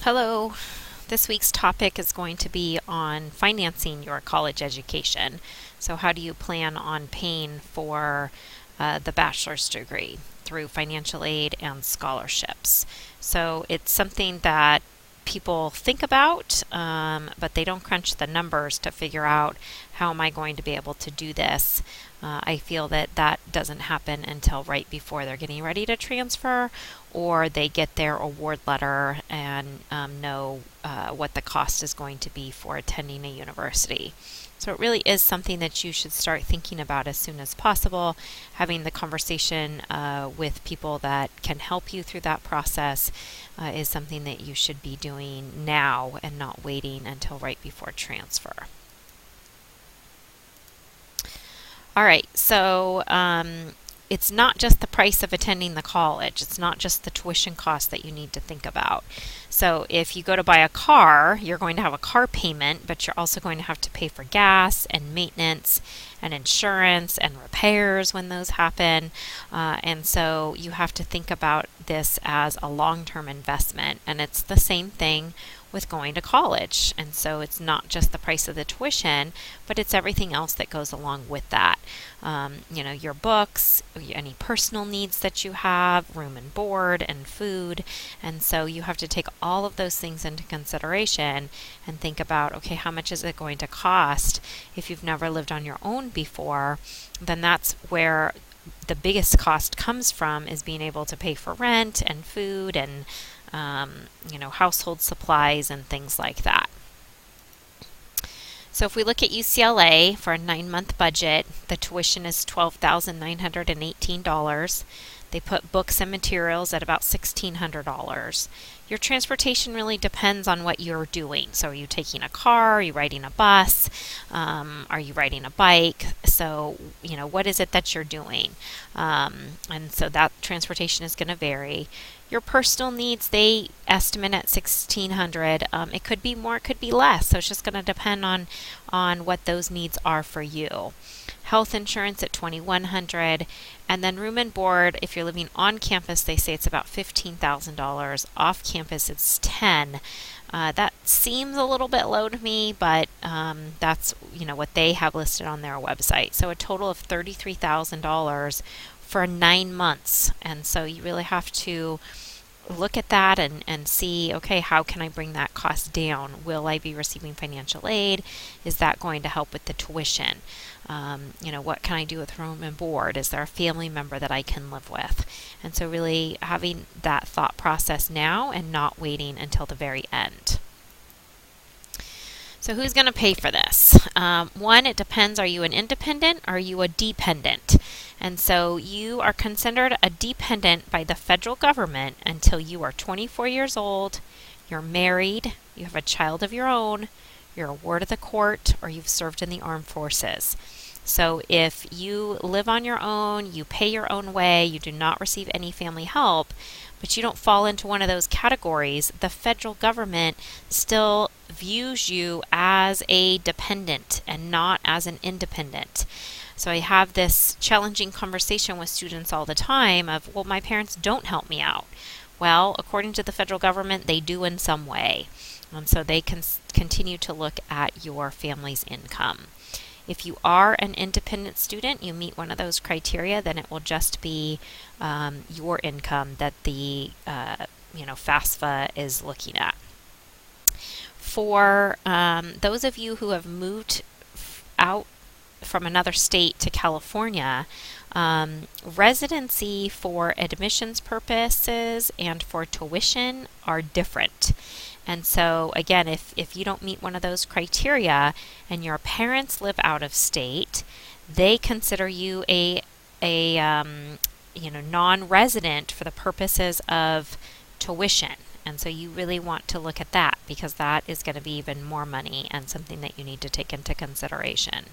Hello. This week's topic is going to be on financing your college education. So, how do you plan on paying for the bachelor's degree through financial aid and scholarships? So, it's something that people think about, but they don't crunch the numbers to figure out how am I going to be able to do this. I feel that that doesn't happen until right before they're getting ready to transfer, or they get their award letter and know what the cost is going to be for attending a university. So it really is something that you should start thinking about as soon as possible. Having the conversation with people that can help you through that process is something that you should be doing now and not waiting until right before transfer. All right, so it's not just the price of attending the college. It's not just the tuition cost that you need to think about. So if you go to buy a car, you're going to have a car payment, but you're also going to have to pay for gas and maintenance and insurance and repairs when those happen. And so you have to think about this as a long-term investment. And it's the same thing with going to college. And so it's not just the price of the tuition, but it's everything else that goes along with that. Your books, any personal needs that you have, room and board and food. And so you have to take all of those things into consideration and think about, okay, how much is it going to cost? If you've never lived on your own before, then that's where the biggest cost comes from, is being able to pay for rent and food and household supplies and things like that. So if we look at UCLA for a 9-month budget, the tuition is $12,918. They put books and materials at about $1,600. Your transportation really depends on what you're doing. So are you taking a car? Are you riding a bus? Are you riding a bike? So, what is it that you're doing? And so that transportation is going to vary. Your personal needs, they estimate at $1,600. It could be more, it could be less. So it's just going to depend on what those needs are for you. Health insurance at $2,100, and then room and board. If you're living on campus, they say it's about $15,000. Off campus, it's $10,000. That seems a little bit low to me, but that's what they have listed on their website. So a total of $33,000 for 9 months, and so you really have to look at that and see, okay, how can I bring that cost down? Will I be receiving financial aid? Is that going to help with the tuition? What can I do with room and board? Is there a family member that I can live with? And so really having that thought process now and not waiting until the very end. So who's going to pay for this? One, it depends. Are you an independent or are you a dependent? And so you are considered a dependent by the federal government until you are 24 years old, you're married, you have a child of your own, you're a ward of the court, or you've served in the armed forces. So if you live on your own, you pay your own way, you do not receive any family help, but you don't fall into one of those categories, the federal government still views you as a dependent and not as an independent. So I have this challenging conversation with students all the time of, well, my parents don't help me out. Well, according to the federal government, they do in some way. So they can continue to look at your family's income. If you are an independent student, you meet one of those criteria, then it will just be your income that the FAFSA is looking at. For those of you who have moved out from another state to California, residency for admissions purposes and for tuition are different. And so again, if you don't meet one of those criteria and your parents live out of state, they consider you a non-resident for the purposes of tuition. And so you really want to look at that, because that is going to be even more money and something that you need to take into consideration.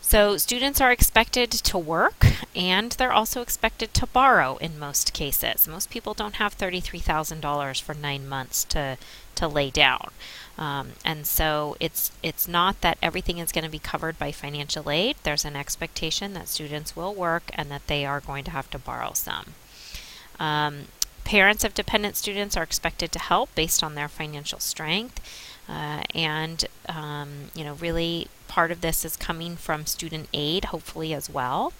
So students are expected to work, and they're also expected to borrow in most cases. Most people don't have $33,000 for 9 months to lay down. And so it's not that everything is going to be covered by financial aid. There's an expectation that students will work and that they are going to have to borrow some. Parents of dependent students are expected to help based on their financial strength. Really part of this is coming from student aid, hopefully as well.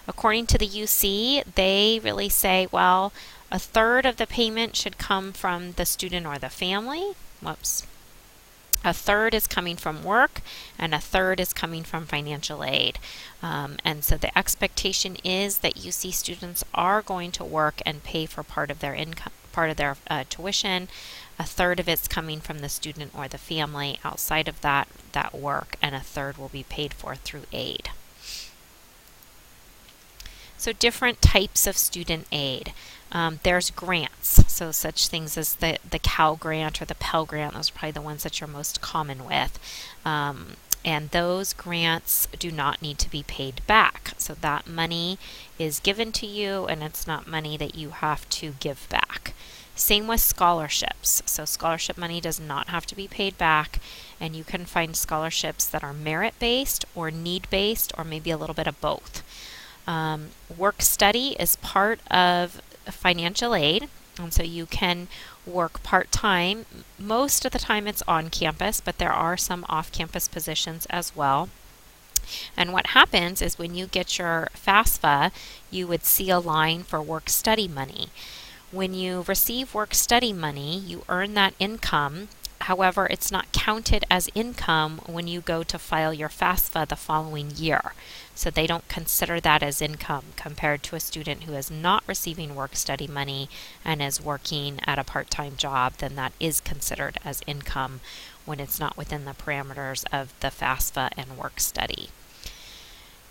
According to the UC, they really say, well, a third of the payment should come from the student or the family. A third is coming from work, and a third is coming from financial aid. And so the expectation is that UC students are going to work and pay for part of their income, part of their tuition. A third of it's coming from the student or the family outside of that work, and a third will be paid for through aid. So different types of student aid. There's grants, so such things as the Cal Grant or the Pell Grant. Those are probably the ones that you're most common with. And those grants do not need to be paid back. So that money is given to you, and it's not money that you have to give back. Same with scholarships. So scholarship money does not have to be paid back, and you can find scholarships that are merit-based or need-based or maybe a little bit of both. Work study is part of financial aid, and so you can work part-time. Most of the time it's on campus, but there are some off-campus positions as well. And what happens is when you get your FAFSA, you would see a line for work study money. When you receive work study money, you earn that income. However, it's not counted as income when you go to file your FAFSA the following year. So they don't consider that as income compared to a student who is not receiving work study money and is working at a part-time job. Then that is considered as income when it's not within the parameters of the FAFSA and work study.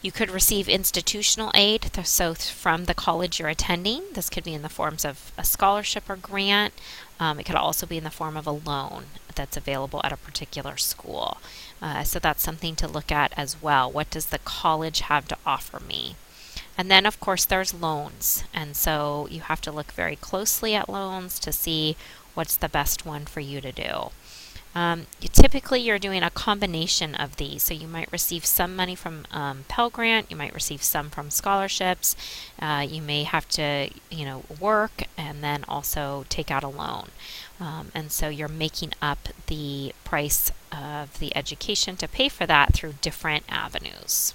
You could receive institutional aid, so from the college you're attending. This could be in the forms of a scholarship or grant. It could also be in the form of a loan that's available at a particular school. So that's something to look at as well. What does the college have to offer me? And then, of course, there's loans. And so you have to look very closely at loans to see what's the best one for you to do. Typically, you're doing a combination of these. So you might receive some money from Pell Grant, you might receive some from scholarships, you may have to, work and then also take out a loan. And so you're making up the price of the education to pay for that through different avenues.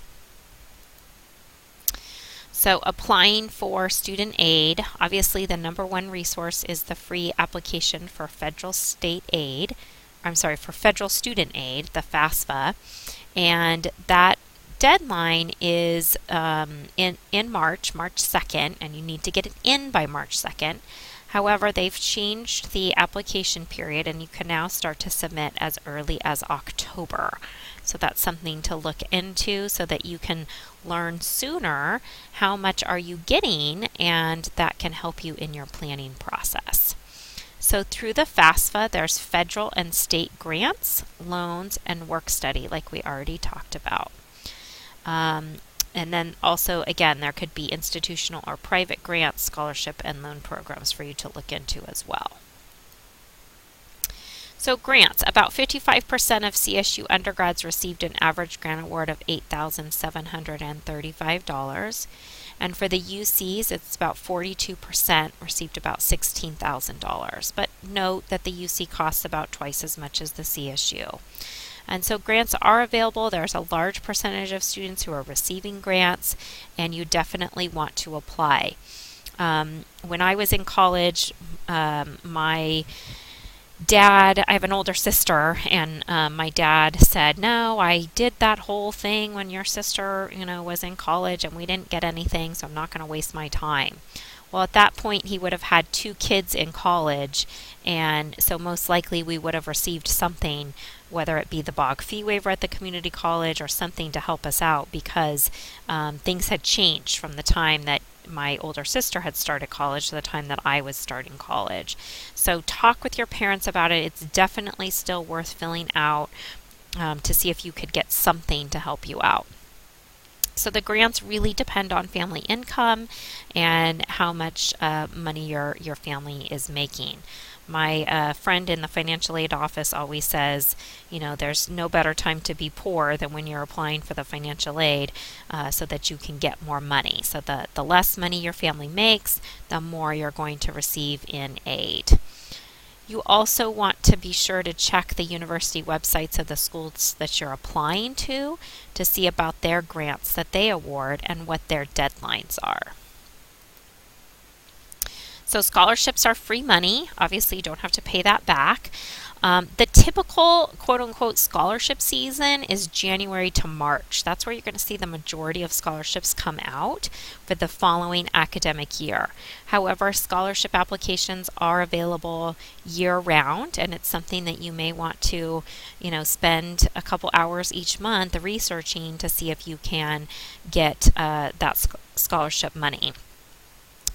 So applying for student aid, obviously the number one resource is the free application for federal student aid, the FAFSA, and that deadline is in March 2nd, and you need to get it in by March 2nd. However, they've changed the application period, and you can now start to submit as early as October. So that's something to look into so that you can learn sooner how much are you getting, and that can help you in your planning process. So through the FAFSA, there's federal and state grants, loans, and work study, like we already talked about. And then also, again, there could be institutional or private grants, scholarship, and loan programs for you to look into as well. So grants, about 55% of CSU undergrads received an average grant award of $8,735. And for the UCs, it's about 42% received about $16,000. But note that the UC costs about twice as much as the CSU. And so grants are available. There's a large percentage of students who are receiving grants, and you definitely want to apply. When I was in college, my dad, I have an older sister, and my dad said, no, I did that whole thing when your sister, was in college, and we didn't get anything, so I'm not going to waste my time. Well, at that point, he would have had 2 kids in college, and so most likely we would have received something, whether it be the BOG fee waiver at the community college or something to help us out, because things had changed from the time that my older sister had started college to the time that I was starting college. So talk with your parents about it. It's definitely still worth filling out to see if you could get something to help you out. So the grants really depend on family income and how much money your family is making. My friend in the financial aid office always says, there's no better time to be poor than when you're applying for the financial aid, so that you can get more money. So the less money your family makes, the more you're going to receive in aid. You also want to be sure to check the university websites of the schools that you're applying to see about their grants that they award and what their deadlines are. So scholarships are free money. Obviously, you don't have to pay that back. The typical quote-unquote scholarship season is January to March. That's where you're going to see the majority of scholarships come out for the following academic year. However, scholarship applications are available year-round, and it's something that you may want to, spend a couple hours each month researching to see if you can get that scholarship money.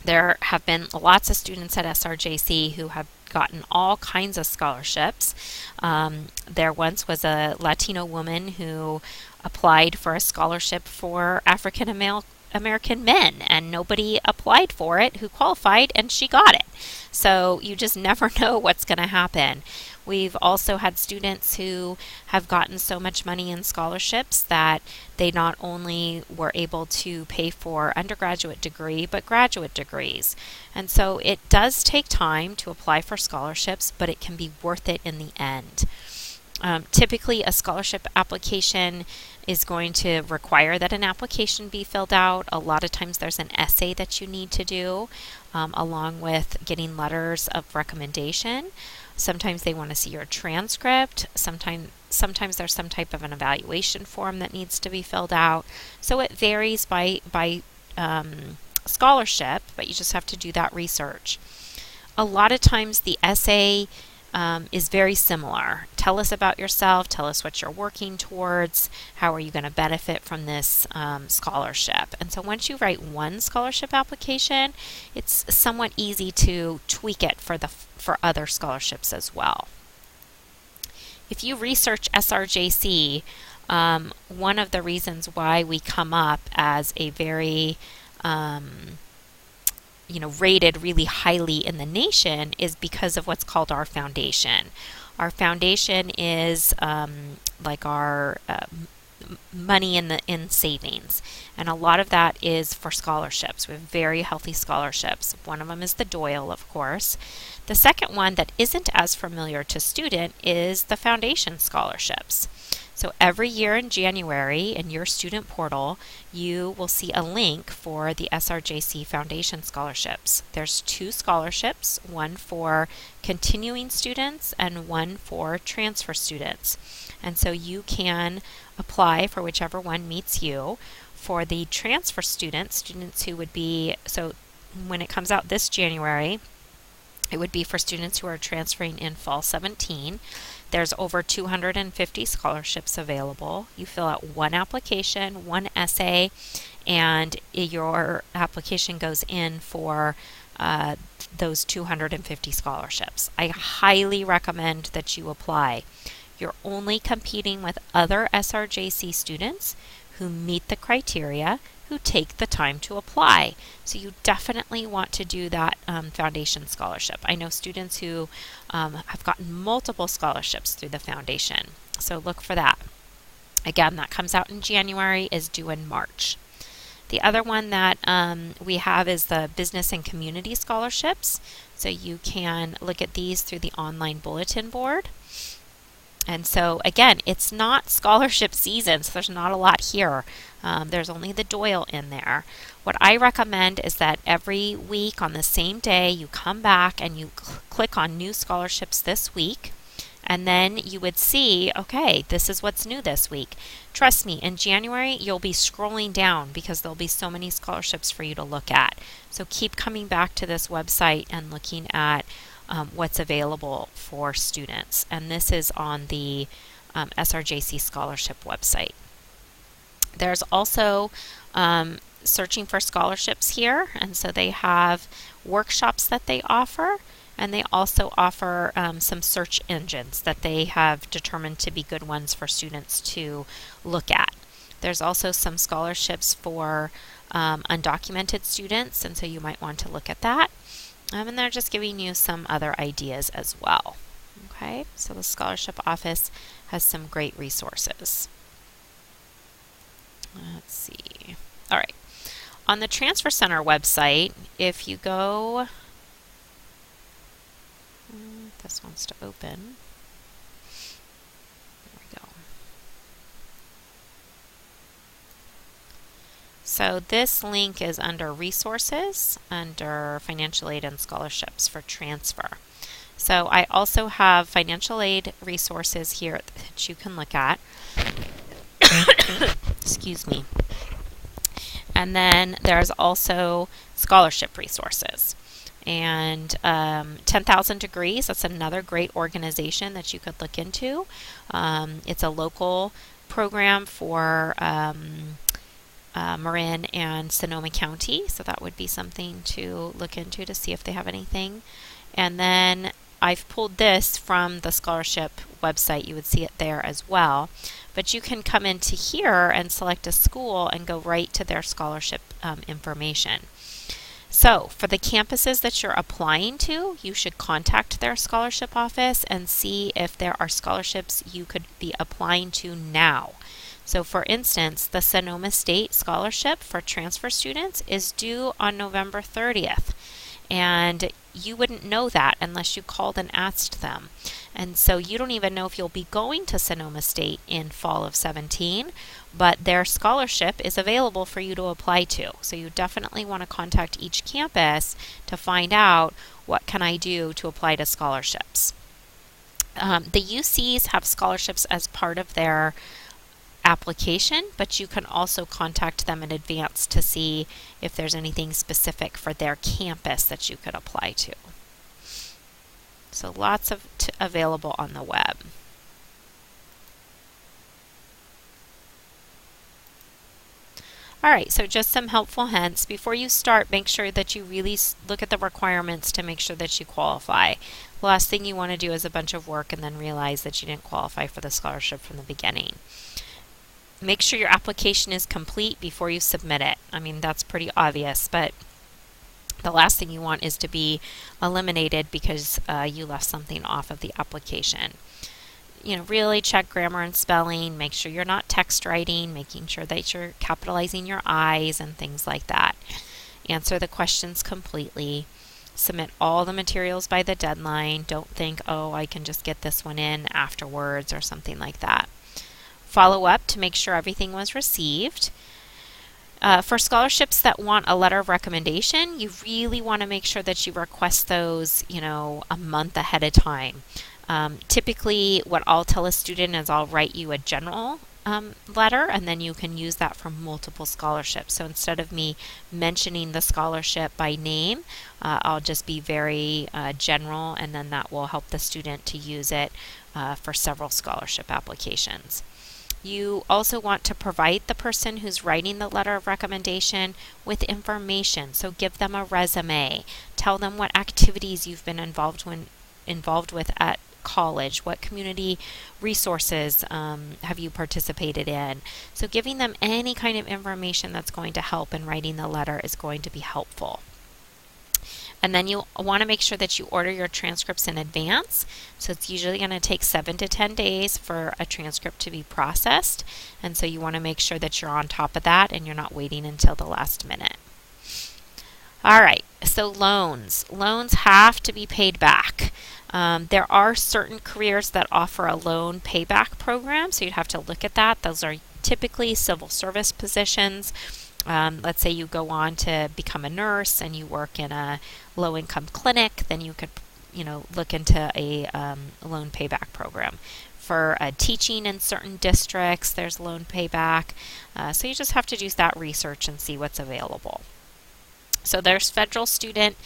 There have been lots of students at SRJC who have gotten all kinds of scholarships. There once was a Latino woman who applied for a scholarship for African American men, and nobody applied for it who qualified, and she got it. So you just never know what's going to happen. We've also had students who have gotten so much money in scholarships that they not only were able to pay for undergraduate degree, but graduate degrees. And so it does take time to apply for scholarships, but it can be worth it in the end. Typically, a scholarship application is going to require that an application be filled out. A lot of times there's an essay that you need to do, along with getting letters of recommendation. Sometimes they want to see your transcript. Sometimes there's some type of an evaluation form that needs to be filled out. So it varies by scholarship, but you just have to do that research. A lot of times the essay is very similar. Tell us about yourself, tell us what you're working towards, how are you going to benefit from this scholarship. And so once you write one scholarship application, it's somewhat easy to tweak it for other scholarships as well. If you research SRJC, one of the reasons why we come up as a very rated really highly in the nation is because of what's called our foundation. Our foundation is like our money in savings, and a lot of that is for scholarships. We have very healthy scholarships. One of them is the Doyle, of course. The second one that isn't as familiar to student is the foundation scholarships. So every year in January in your student portal, you will see a link for the SRJC Foundation scholarships. There's 2 scholarships, one for continuing students and one for transfer students. And so you can apply for whichever one meets you. For the transfer students who would be, so when it comes out this January, it would be for students who are transferring in fall 17. There's over 250 scholarships available. You fill out one application, one essay, and your application goes in for those 250 scholarships. I highly recommend that you apply. You're only competing with other SRJC students who meet the criteria, who take the time to apply. So you definitely want to do that foundation scholarship. I know students who have gotten multiple scholarships through the foundation. So look for that. Again, that comes out in January, is due in March. The other one that we have is the business and community scholarships. So you can look at these through the online bulletin board. And so again, it's not scholarship season, so there's not a lot here. There's only the Doyle in there. What I recommend is that every week on the same day you come back and you click on new scholarships this week, and then you would see, okay, this is what's new this week. Trust me, in January you'll be scrolling down because there'll be so many scholarships for you to look at. So keep coming back to this website and looking at what's available for students. And this is on the SRJC scholarship website. There's also searching for scholarships here, and so they have workshops that they offer, and they also offer some search engines that they have determined to be good ones for students to look at. There's also some scholarships for undocumented students, and so you might want to look at that. And they're just giving you some other ideas as well. Okay, so the scholarship office has some great resources. Let's see. All right. On the Transfer Center website, if you go, this wants to open. There we go. So this link is under Resources, under Financial Aid and Scholarships for Transfer. So I also have financial aid resources here that you can look at. Excuse me. And then there's also scholarship resources. And 10,000 Degrees, that's another great organization that you could look into. It's a local program for Marin and Sonoma County, so that would be something to look into to see if they have anything. And then I've pulled this from the scholarship website. You would see it there as well. But you can come into here and select a school and go right to their scholarship information. So for the campuses that you're applying to, you should contact their scholarship office and see if there are scholarships you could be applying to now. So for instance, the Sonoma State Scholarship for transfer students is due on November 30th. And you wouldn't know that unless you called and asked them. And so you don't even know if you'll be going to Sonoma State in fall of 17, but their scholarship is available for you to apply to. So you definitely want to contact each campus to find out what can I do to apply to scholarships. The UCs have scholarships as part of their application, but you can also contact them in advance to see if there's anything specific for their campus that you could apply to. So lots of available on the web. All right, so just some helpful hints. Before you start, make sure that you really look at the requirements to make sure that you qualify. The last thing you want to do is a bunch of work and then realize that you didn't qualify for the scholarship from the beginning. Make sure your application is complete before you submit it. I mean, that's pretty obvious, but the last thing you want is to be eliminated because you left something off of the application. You know, really check grammar and spelling, make sure you're not text writing, making sure that you're capitalizing your I's and things like that. Answer the questions completely. Submit all the materials by the deadline. Don't think, oh, I can just get this one in afterwards or something like that. Follow up to make sure everything was received. For scholarships that want a letter of recommendation, you really want to make sure that you request those, a month ahead of time. Typically, what I'll tell a student is I'll write you a general letter, and then you can use that for multiple scholarships. So instead of me mentioning the scholarship by name, I'll just be very general, and then that will help the student to use it for several scholarship applications. You also want to provide the person who's writing the letter of recommendation with information. So give them a resume. Tell them what activities you've been involved with at college. What community resources have you participated in? So giving them any kind of information that's going to help in writing the letter is going to be helpful. And then you want to make sure that you order your transcripts in advance. So it's usually going to take 7 to 10 days for a transcript to be processed. And so you want to make sure that you're on top of that and you're not waiting until the last minute. All right, so loans. Loans have to be paid back. There are certain careers that offer a loan payback program, so you'd have to look at that. Those are typically civil service positions. Let's say you go on to become a nurse and you work in a low-income clinic, then you could, look into a loan payback program. For teaching in certain districts, there's loan payback. So you just have to do that research and see what's available. So there's federal student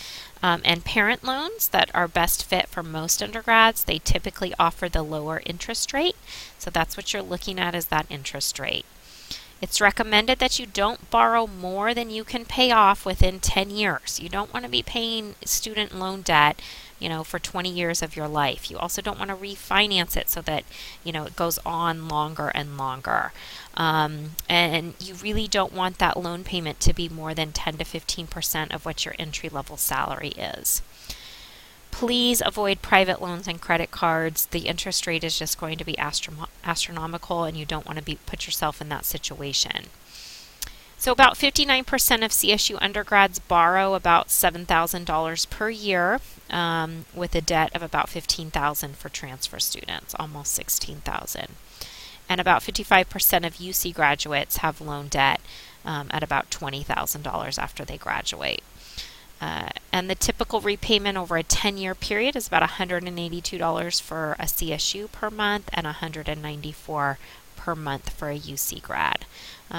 and parent loans that are best fit for most undergrads. They typically offer the lower interest rate. So that's what you're looking at, is that interest rate. It's recommended that you don't borrow more than you can pay off within 10 years. You don't want to be paying student loan debt, for 20 years of your life. You also don't want to refinance it so that, it goes on longer and longer. And you really don't want that loan payment to be more than 10 to 15% of what your entry-level salary is. Please avoid private loans and credit cards. The interest rate is just going to be astronomical, and you don't want to put yourself in that situation. So about 59% of CSU undergrads borrow about $7,000 per year, with a debt of about $15,000 for transfer students, almost $16,000. And about 55% of UC graduates have loan debt at about $20,000 after they graduate. And the typical repayment over a 10-year period is about $182 for a CSU per month and $194 per month for a UC grad.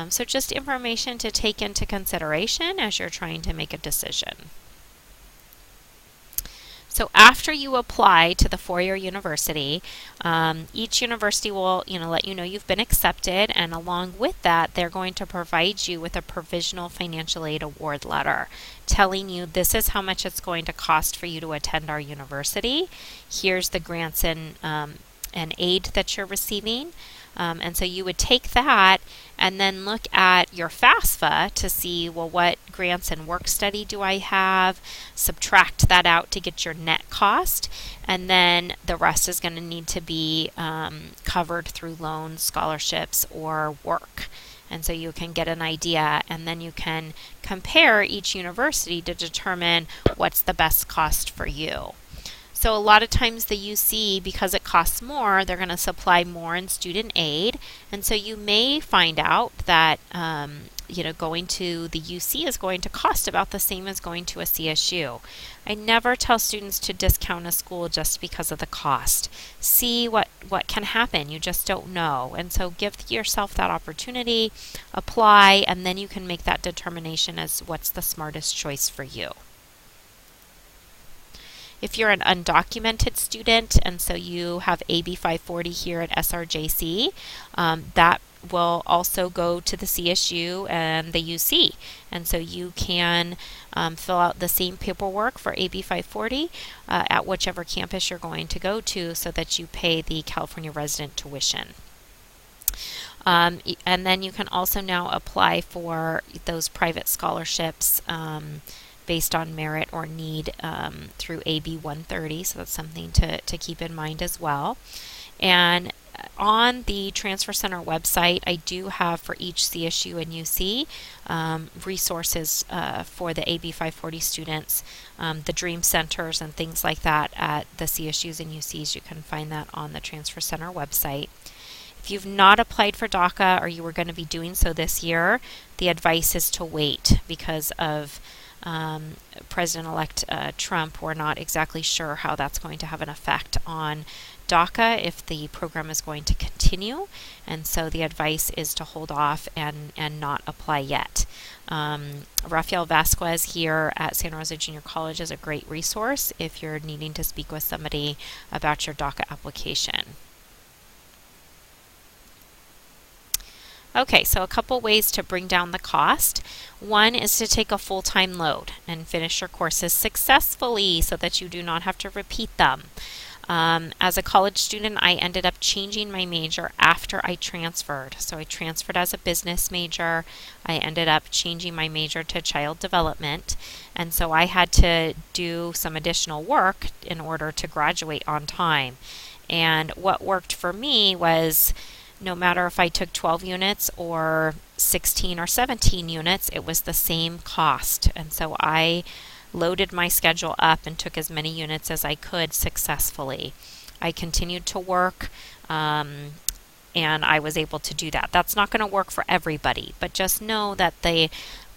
So just information to take into consideration as you're trying to make a decision. So after you apply to the four-year university, each university will let you know you've been accepted, and along with that, they're going to provide you with a provisional financial aid award letter telling you this is how much it's going to cost for you to attend our university. Here's the grants and aid that you're receiving. And so you would take that and then look at your FAFSA to see, well, what grants and work study do I have? Subtract that out to get your net cost, and then the rest is going to need to be covered through loans, scholarships, or work. And so you can get an idea, and then you can compare each university to determine what's the best cost for you. So a lot of times the UC, because it costs more, they're going to supply more in student aid. And so you may find out that going to the UC is going to cost about the same as going to a CSU. I never tell students to discount a school just because of the cost. See what can happen. You just don't know. And so give yourself that opportunity, apply, and then you can make that determination as what's the smartest choice for you. If you're an undocumented student and so you have AB 540 here at SRJC, that will also go to the CSU and the UC. And so you can fill out the same paperwork for AB 540 at whichever campus you're going to go to so that you pay the California resident tuition. And then you can also now apply for those private scholarships based on merit or need through AB 130, so that's something to keep in mind as well. And on the Transfer Center website, I do have for each CSU and UC resources for the AB 540 students, the Dream Centers and things like that at the CSUs and UCs. You can find that on the Transfer Center website. If you've not applied for DACA or you were going to be doing so this year, the advice is to wait because of President-elect Trump. We're not exactly sure how that's going to have an effect on DACA, if the program is going to continue, and so the advice is to hold off and not apply yet. Rafael Vasquez here at Santa Rosa Junior College is a great resource if you're needing to speak with somebody about your DACA application. Okay, so a couple ways to bring down the cost. One is to take a full-time load and finish your courses successfully so that you do not have to repeat them. As a college student, I ended up changing my major after I transferred. So I transferred as a business major. I ended up changing my major to child development. And so I had to do some additional work in order to graduate on time. And what worked for me was, no matter if I took 12 units or 16 or 17 units, it was the same cost. And so I loaded my schedule up and took as many units as I could successfully. I continued to work and I was able to do that. That's not going to work for everybody, but just know that the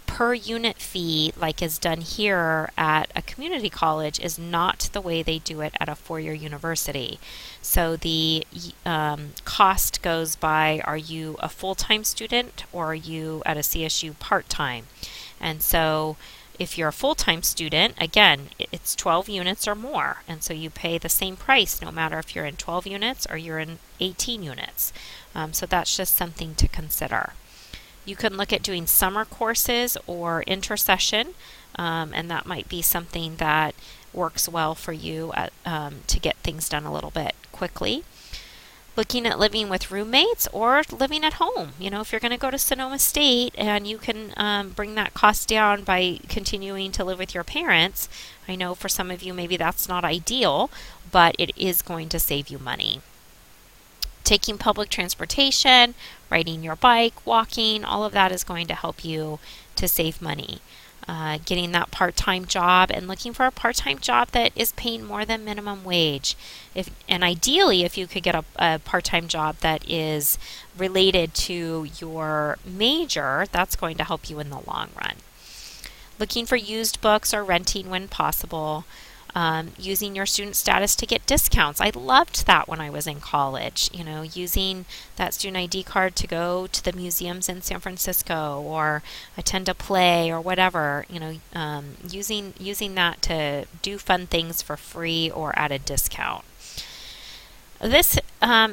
per unit fee, like is done here at a community college, is not the way they do it at a four-year university. So the cost goes by, are you a full-time student or are you at a CSU part-time? And so if you're a full-time student, again, it's 12 units or more, and so you pay the same price no matter if you're in 12 units or you're in 18 units. So that's just something to consider. You can look at doing summer courses or intersession, and that might be something that works well for you to get things done a little bit quickly. Looking at living with roommates or living at home. If you're going to go to Sonoma State and you can bring that cost down by continuing to live with your parents, I know for some of you maybe that's not ideal, but it is going to save you money. Taking public transportation, riding your bike, walking, all of that is going to help you to save money. Getting that part-time job and looking for a part-time job that is paying more than minimum wage. And ideally, if you could get a part-time job that is related to your major, that's going to help you in the long run. Looking for used books or renting when possible. Using your student status to get discounts. I loved that when I was in college, using that student ID card to go to the museums in San Francisco or attend a play or whatever, using that to do fun things for free or at a discount. This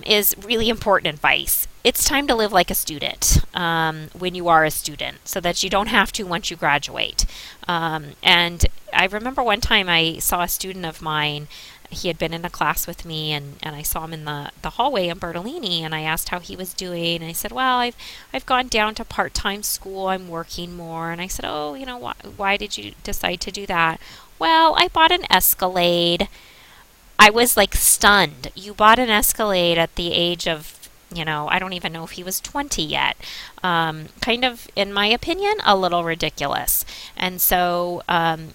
is really important advice. It's time to live like a student when you are a student so that you don't have to once you graduate. And I remember one time I saw a student of mine. He had been in a class with me, and I saw him in the hallway in Bertolini, and I asked how he was doing. And I said, well, I've gone down to part-time school. I'm working more. And I said, oh, why did you decide to do that? Well, I bought an Escalade. I was like stunned. You bought an Escalade at the age of, I don't even know if he was 20 yet. Kind of, in my opinion, a little ridiculous. And so,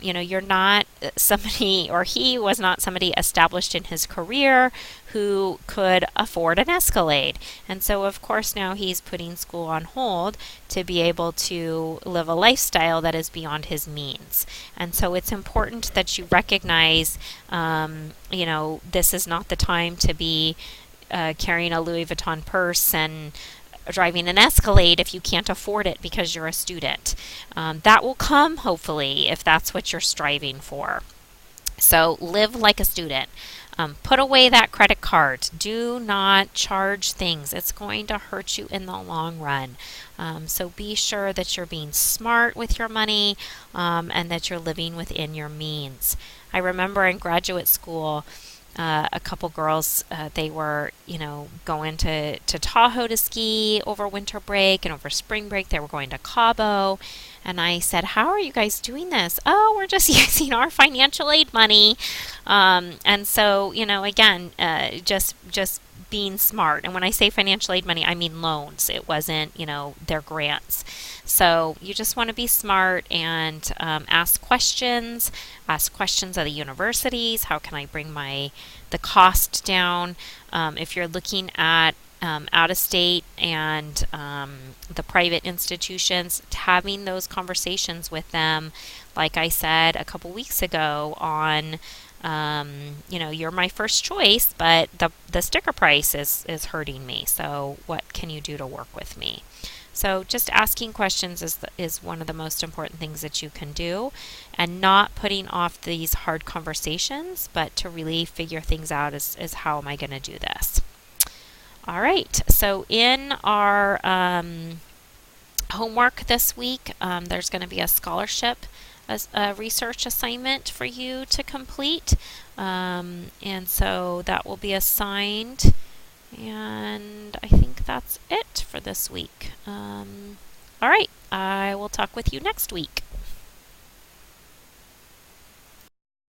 you're not somebody, or he was not somebody established in his career who could afford an Escalade. And so, of course, now he's putting school on hold to be able to live a lifestyle that is beyond his means. And so it's important that you recognize, this is not the time to be carrying a Louis Vuitton purse and driving an Escalade if you can't afford it because you're a student. That will come, hopefully, if that's what you're striving for. So live like a student. Put away that credit card. Do not charge things. It's going to hurt you in the long run. So be sure that you're being smart with your money and that you're living within your means. I remember in graduate school, a couple girls, they were, going to Tahoe to ski over winter break, and over spring break they were going to Cabo. And I said, how are you guys doing this? Oh, we're just using our financial aid money. And so, again, just being smart. And when I say financial aid money, I mean loans. It wasn't, their grants. So you just want to be smart and ask questions. Ask questions of the universities. How can I bring the cost down? If you're looking at out of state and the private institutions, having those conversations with them, like I said a couple weeks ago on, you're my first choice, but the sticker price is hurting me. So what can you do to work with me? So just asking questions is one of the most important things that you can do, and not putting off these hard conversations, but to really figure things out is how am I going to do this? All right, so in our homework this week, there's going to be a scholarship a research assignment for you to complete, and so that will be assigned. And I think that's it for this week. All right, I will talk with you next week.